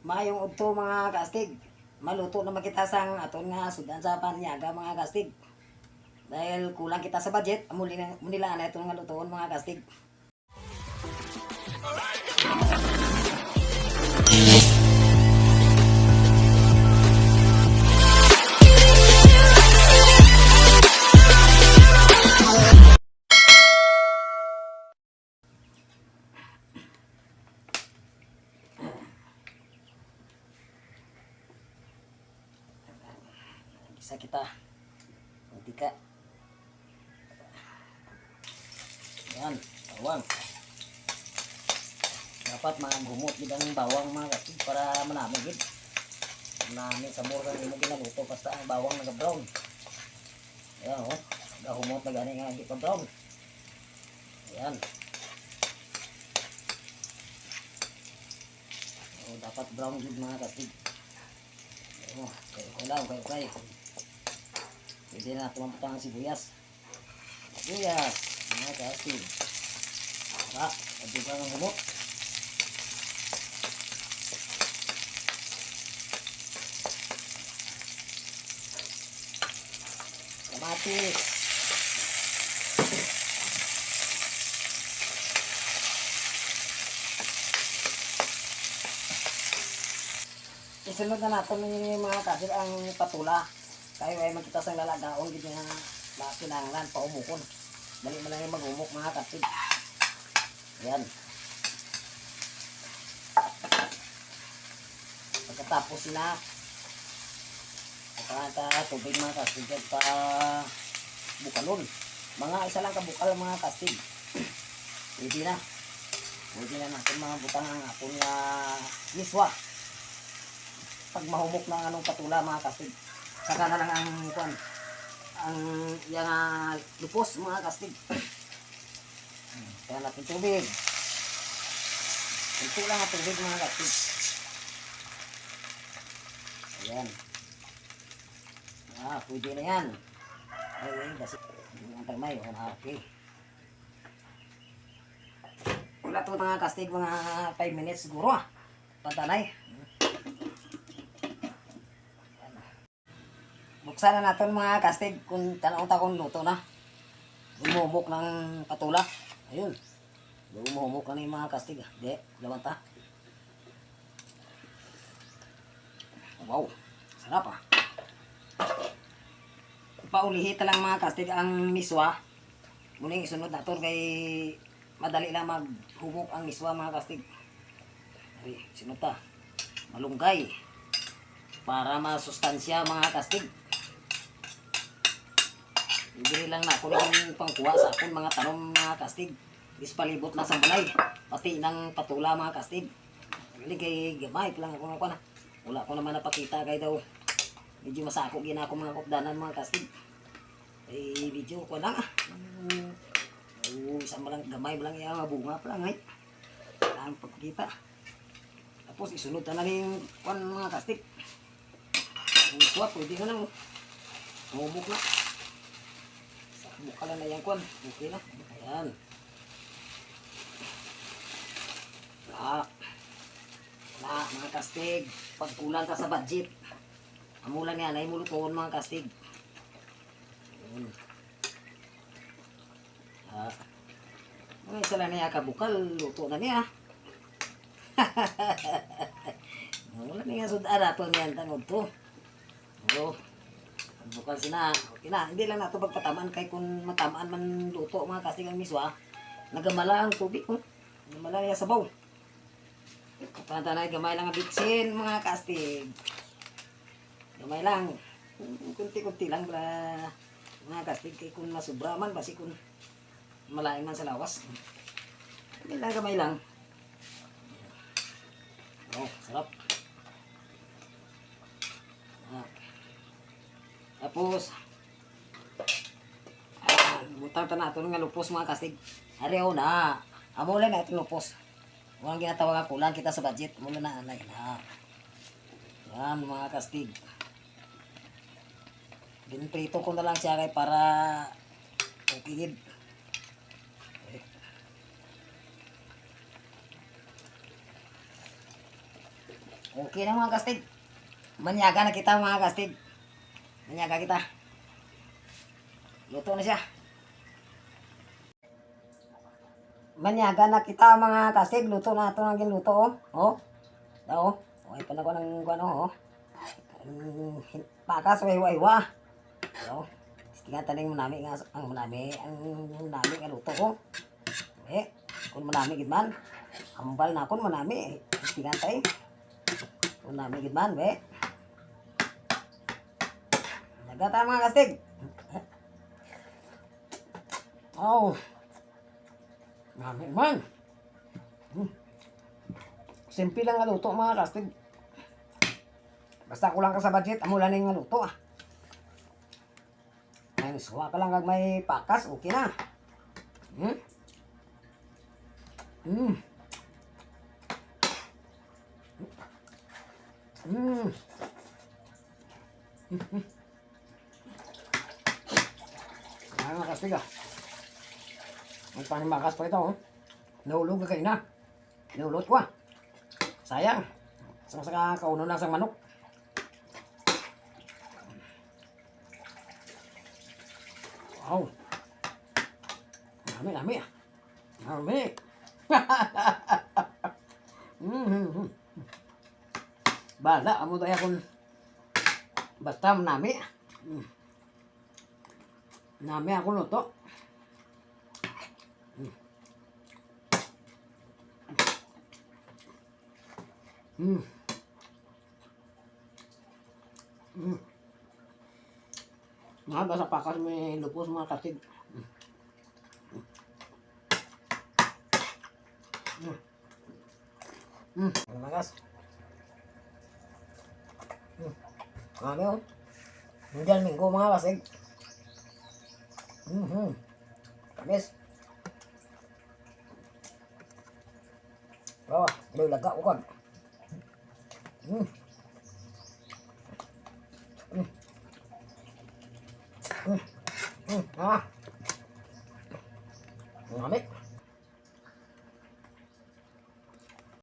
Mayong udto mga kastig. Maluto na makita sang aton nga sudan sa panyaga mga kastig. Dahil kulang kita sa budget, muli na itong nga lutoon mga kastig. Isa kita. Mantika. Yan, bawang. Dapat mga gumot gid ang bawang mga kastig para manami gid. Manami sa mura imo ginaluto basta ang bawang naga-brown. Ayan oh, gahumot na gani nga hindi pa brown. Ayan. Oh, dapat brown gid mga kastig. Oh, kayo. Pwede na tumapatang ang sibuyas. Sibuyas, mga kastig. Diba? Pwede ka ng humot. Kamatis. Isunod na natin yung mga kastig ang patula. Kayo ay magkita sa lalagaon gid nga kinahanglan pa umukon. Dali man lang mag-umok mga kastig. Ayan. Pagkatapos sila tubig mga kastig pa bukalon. Mga isa lang kabukal mga kastig. Pwede na. Pwede na natin mga butang ang apon nga miswa. Pag mahumok ng anong patula mga kastig. Saka na lang ang yung lupos mga kastig. Kaya natin tubig. Ito lang ang tubig mga kastig. Ayan. Pwede na yan. Ay, kasi hindi nga tamay. Okay. Wala ito mga kastig, mga 5 minutes siguro Patanay. Buksan na natin mga kastig kung tanong luto na. Lumumok ng patula. Ayun. Lumumok na yung mga kastig. Hindi, lawanta. Wow, sarap Paulihit lang mga kastig ang miswa. Muling isunod na ito kay madali lang maghumok ang miswa mga kastig. Ay, sunod ta. Malunggay. Para masustansya mga kastig. Bibili lang na ako ng pangkuha sa akong mga tanom mga kastig. Ispalibot na sa balay. Pati ng patula mga kastig. Hindi kay gamay lang ako na. Wala ko naman napakita kay daw. Medyo masako gina ako mga kupdanan mga kastig. Eh video ko lang isang malang gamay malang yung bunga pa lang ang pagkita. Tapos isunod na rin mga kastig. Ang swap pwede ka na humuk na. Mukha lang na yan kwan. Okay na. Ayan. Mga kastig. Pag kulang ka sa budget. Amulan yan ay mulutoon mga kastig. Ayan. Mga isa lang niya kabukal. Luto na niya. Wala niya sudan nato niyan. Tangod to. Oo. Bukal sina, okay na. Hindi lang nato pagpatamaan kay kung matamaan man luto mga kastig ang miswa, nagamala ang tubig nagamala niya sabaw. Pantanay gamay lang ang bitsin mga kastig. Gamay lang. Kunti-kunti lang para mga kastig kay kung masubra man basi kung malain man sa lawas. Gamay lang. Oh, sarap. Tapos butang ta nato nga lupos mga kastig. Ariyo na. Amula na itong lupos. Walang ginatawag kulang kita sa budget. Mula na anay na. Yan mga kastig. Ginprito ko na lang siya kay para okay. Okay na mga kastig. Manyaga na kita mga kastig. Manyaga kita. Luto na siya. Manyaga na kita mga kastig. Luto na ito ng ginuto oh. Oh. Oh. Okay pa na ko ng ano oh. Pakas way-way-wa. Oh. Tingnan taning manami nga ang manami nga luto ko. Kung manami gid man. Hambal na kon manami. Tingnan tay. Kung manami gid man be. Nagata mga kastig. Oh. Manami man. Simple lang nga luto mga kastig. Basta kulang ka sa budget, amo lang nga luto ah. Ay, suwa ka lang kag may pakas, okay na. Ay, mga kastig ah. May panimakas pa ito oh. Nahulog ka kayo na. Nahulot ko ah. Sayang. Saka kauno lang sa manok. Wow. Dami ah. Dami. Bala, amo tayo kung basta nami. Nami ako luto. Mahal ba sa pakas may lupos mga kastig. Magas. Ano yun? Hindi minggo mga kastig. Kamis. Oh, may laga ko kag. Ah. Ngamit.